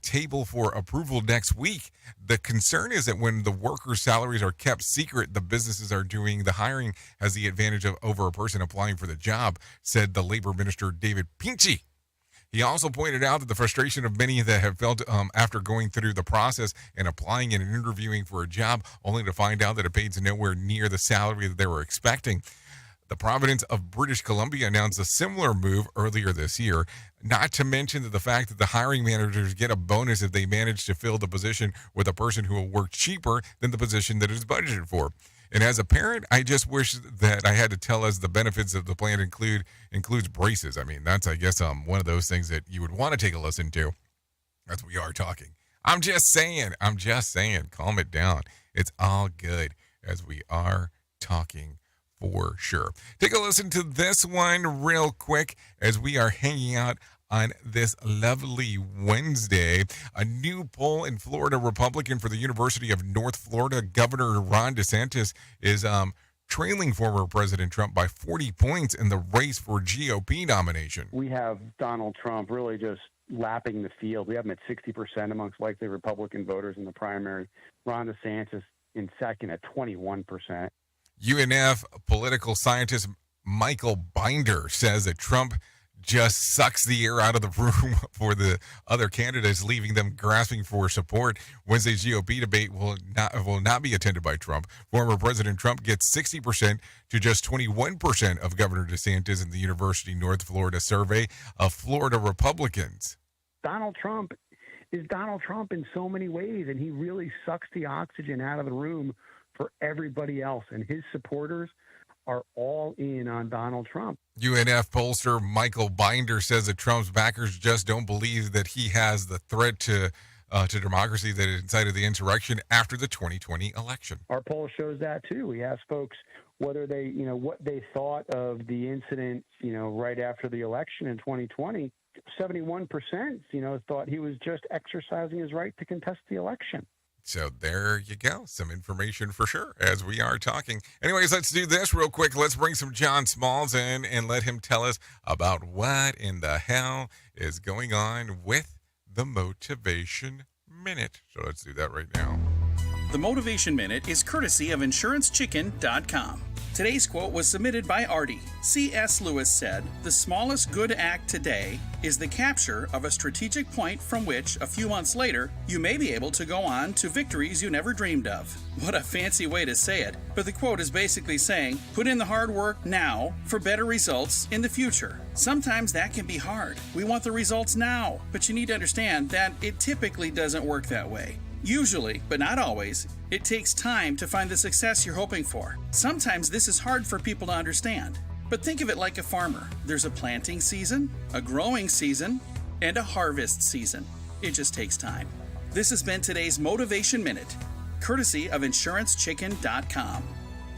tabled for approval next week. The concern is that when the workers' salaries are kept secret, the businesses are doing the hiring has the advantage of over a person applying for the job, said the Labor Minister David Pinchy. He also pointed out that the frustration of many that have felt after going through the process and applying and interviewing for a job only to find out that it pays nowhere near the salary that they were expecting. The province of British Columbia announced a similar move earlier this year, not to mention that the fact that the hiring managers get a bonus if they manage to fill the position with a person who will work cheaper than the position that is budgeted for. And as a parent, I just wish that I had to tell us the benefits of the plan includes braces. I mean, that's, I guess, one of those things that you would want to take a listen to as we are talking. I'm just saying, calm it down. It's all good as we are talking for sure. Take a listen to this one real quick as we are hanging out on this lovely Wednesday. A new poll in Florida, Republican for the University of North Florida, Governor Ron DeSantis is trailing former President Trump by 40 points in the race for GOP nomination. We have Donald Trump really just lapping the field. We have him at 60% amongst likely Republican voters in the primary. Ron DeSantis in second at 21%. UNF political scientist Michael Binder says that Trump just sucks the air out of the room for the other candidates, leaving them grasping for support. Wednesday's GOP debate will not be attended by Trump. Former President Trump gets 60% to just 21% of Governor DeSantis in the University of North Florida survey of Florida Republicans. Donald Trump is Donald Trump in so many ways, and he really sucks the oxygen out of the room for everybody else, and his supporters are all in on Donald Trump. UNF pollster Michael Binder says that Trump's backers just don't believe that he has the threat to democracy that incited the insurrection after the 2020 election. Our poll shows that too. We asked folks whether they, what they thought of the incident, right after the election in 2020. 71%, thought he was just exercising his right to contest the election. So there you go. Some information for sure as we are talking. Anyways, let's do this real quick. Let's bring some John Smalls in and let him tell us about what in the hell is going on with the Motivation Minute. So let's do that right now. The Motivation Minute is courtesy of InsuranceChicken.com. Today's quote was submitted by Artie. C.S. Lewis said, "The smallest good act today is the capture of a strategic point from which, a few months later, you may be able to go on to victories you never dreamed of." What a fancy way to say it, but the quote is basically saying, put in the hard work now for better results in the future. Sometimes that can be hard. We want the results now, but you need to understand that it typically doesn't work that way. Usually, but not always, it takes time to find the success you're hoping for. Sometimes this is hard for people to understand. But think of it like a farmer. There's a planting season, a growing season, and a harvest season. It just takes time. This has been today's Motivation Minute, courtesy of InsuranceChicken.com.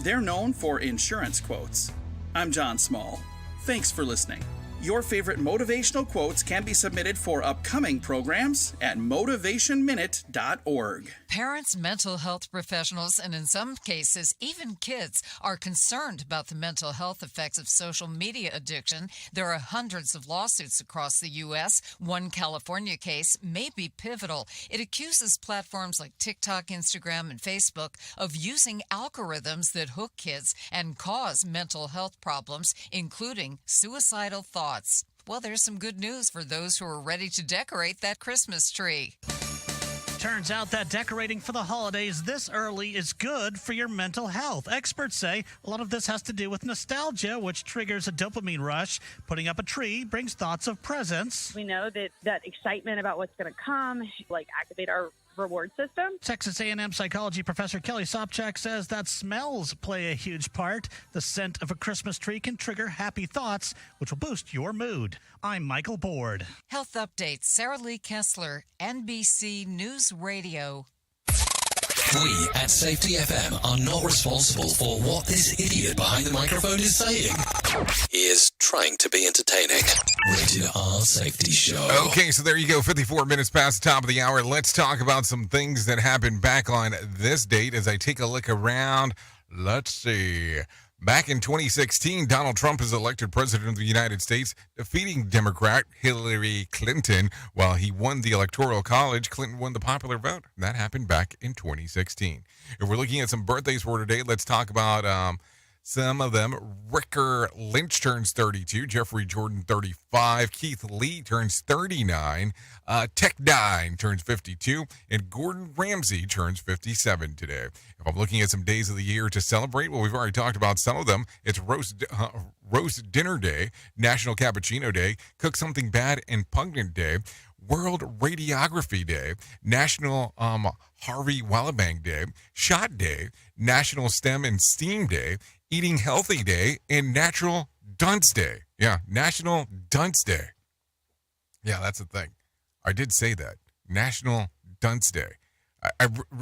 They're known for insurance quotes. I'm John Small. Thanks for listening. Your favorite motivational quotes can be submitted for upcoming programs at motivationminute.org. Parents, mental health professionals, and in some cases, even kids are concerned about the mental health effects of social media addiction. There are hundreds of lawsuits across the U.S. One California case may be pivotal. It accuses platforms like TikTok, Instagram, and Facebook of using algorithms that hook kids and cause mental health problems, including suicidal thoughts. Well, there's some good news for those who are ready to decorate that Christmas tree. Turns out that decorating for the holidays this early is good for your mental health. Experts say a lot of this has to do with nostalgia, which triggers a dopamine rush. Putting up a tree brings thoughts of presents. We know that excitement about what's going to come, activate our reward system. Texas A&M psychology professor Kelly Sopchak says that smells play a huge part. The scent of a Christmas tree can trigger happy thoughts, which will boost your mood. I'm Michael Board. Health updates. Sarah Lee Kessler, NBC News Radio. We at Safety FM are not responsible for what this idiot behind the microphone is saying. He is trying to be entertaining. Rated R Safety Show. Okay, so there you go. 54 minutes past the top of the hour. Let's talk about some things that happened back on this date as I take a look around. Let's see. Back in 2016, Donald Trump is elected president of the United States, defeating Democrat Hillary Clinton. While he won the Electoral College, Clinton won the popular vote. That happened back in 2016. If we're looking at some birthdays for today, let's talk about some of them. Ricker Lynch turns 32, Jeffrey Jordan 35, Keith Lee turns 39, Tech Nine turns 52, and Gordon Ramsay turns 57 today. If I'm looking at some days of the year to celebrate, well, we've already talked about some of them. It's roast dinner day, National Cappuccino Day, Cook Something Bad and Pungent Day, World Radiography Day, National Harvey Wallabang Day, Shot Day, National STEM and STEAM Day, Eating Healthy Day, and Natural Dunce Day. Yeah, National Dunce Day. Yeah, that's the thing. I did say that. National Dunce Day.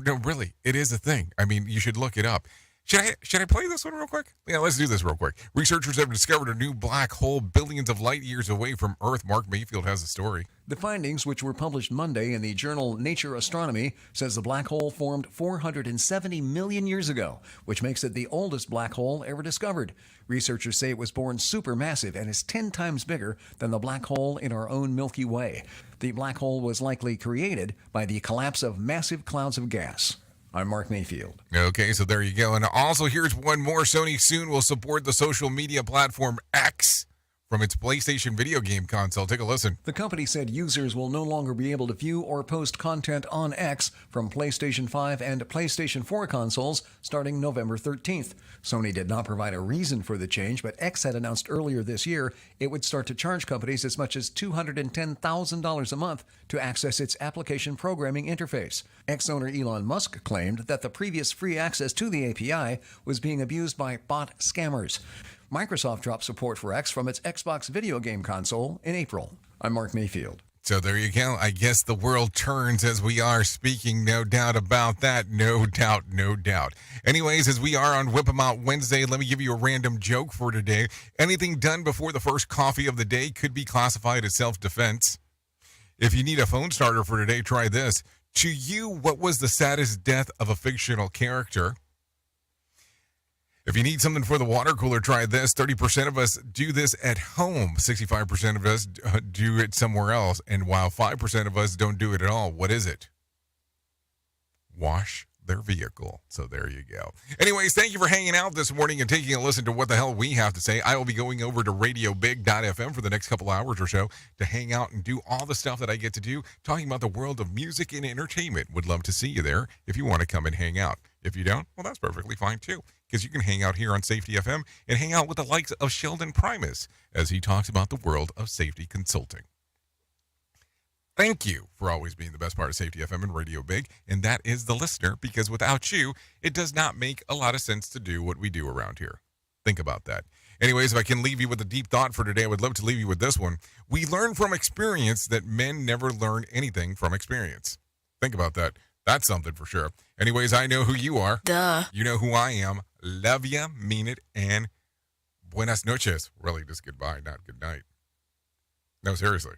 No, really, it is a thing. I mean, you should look it up. Should I play this one real quick? Yeah, let's do this real quick. Researchers have discovered a new black hole billions of light years away from Earth. Mark Mayfield has the story. The findings, which were published Monday in the journal Nature Astronomy, says the black hole formed 470 million years ago, which makes it the oldest black hole ever discovered. Researchers say it was born supermassive and is 10 times bigger than the black hole in our own Milky Way. The black hole was likely created by the collapse of massive clouds of gas. I'm Mark Mayfield. Okay, so there you go. And also, here's one more. Sony soon will support the social media platform X from its PlayStation video game console. Take a listen. The company said users will no longer be able to view or post content on X from PlayStation 5 and PlayStation 4 consoles starting November 13th. Sony did not provide a reason for the change, but X had announced earlier this year it would start to charge companies as much as $210,000 a month to access its application programming interface. X owner Elon Musk claimed that the previous free access to the API was being abused by bot scammers. Microsoft dropped support for X from its Xbox video game console in April. I'm Mark Mayfield. So there you go. I guess the world turns as we are speaking. No doubt about that. No doubt, no doubt. Anyways, as we are on Whip 'em Out Wednesday, let me give you a random joke for today. Anything done before the first coffee of the day could be classified as self-defense. If you need a phone starter for today, try this. To you, what was the saddest death of a fictional character? If you need something for the water cooler, try this. 30% of us do this at home. 65% of us do it somewhere else. And while 5% of us don't do it at all, what is it? Wash their vehicle. So there you go. Anyways, thank you for hanging out this morning and taking a listen to what the hell we have to say. I will be going over to radiobig.fm for the next couple hours or so to hang out and do all the stuff that I get to do, talking about the world of music and entertainment. Would love to see you there if you want to come and hang out. If you don't, well, that's perfectly fine too, because you can hang out here on Safety FM and hang out with the likes of Sheldon Primus as he talks about the world of safety consulting. Thank you for always being the best part of Safety FM and Radio Big, and that is the listener, because without you, it does not make a lot of sense to do what we do around here. Think about that. Anyways, if I can leave you with a deep thought for today, I would love to leave you with this one. We learn from experience that men never learn anything from experience. Think about that. That's something for sure. Anyways, I know who you are. Duh. You know who I am. Love ya, mean it, and buenas noches. Really, just goodbye, not good night. No, seriously.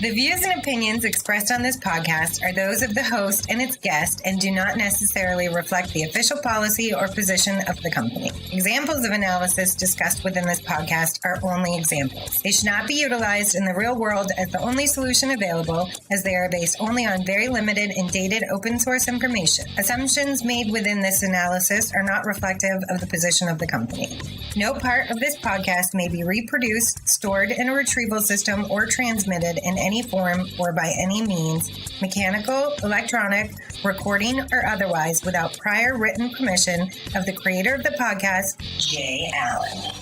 The views and opinions expressed on this podcast are those of the host and its guest and do not necessarily reflect the official policy or position of the company. Examples of analysis discussed within this podcast are only examples. They should not be utilized in the real world as the only solution available, as they are based only on very limited and dated open source information. Assumptions made within this analysis are not reflective of the position of the company. No part of this podcast may be reproduced, stored in a retrieval system, or transmitted in any form or by any means, mechanical, electronic, recording, or otherwise, without prior written permission of the creator of the podcast, Jay Allen.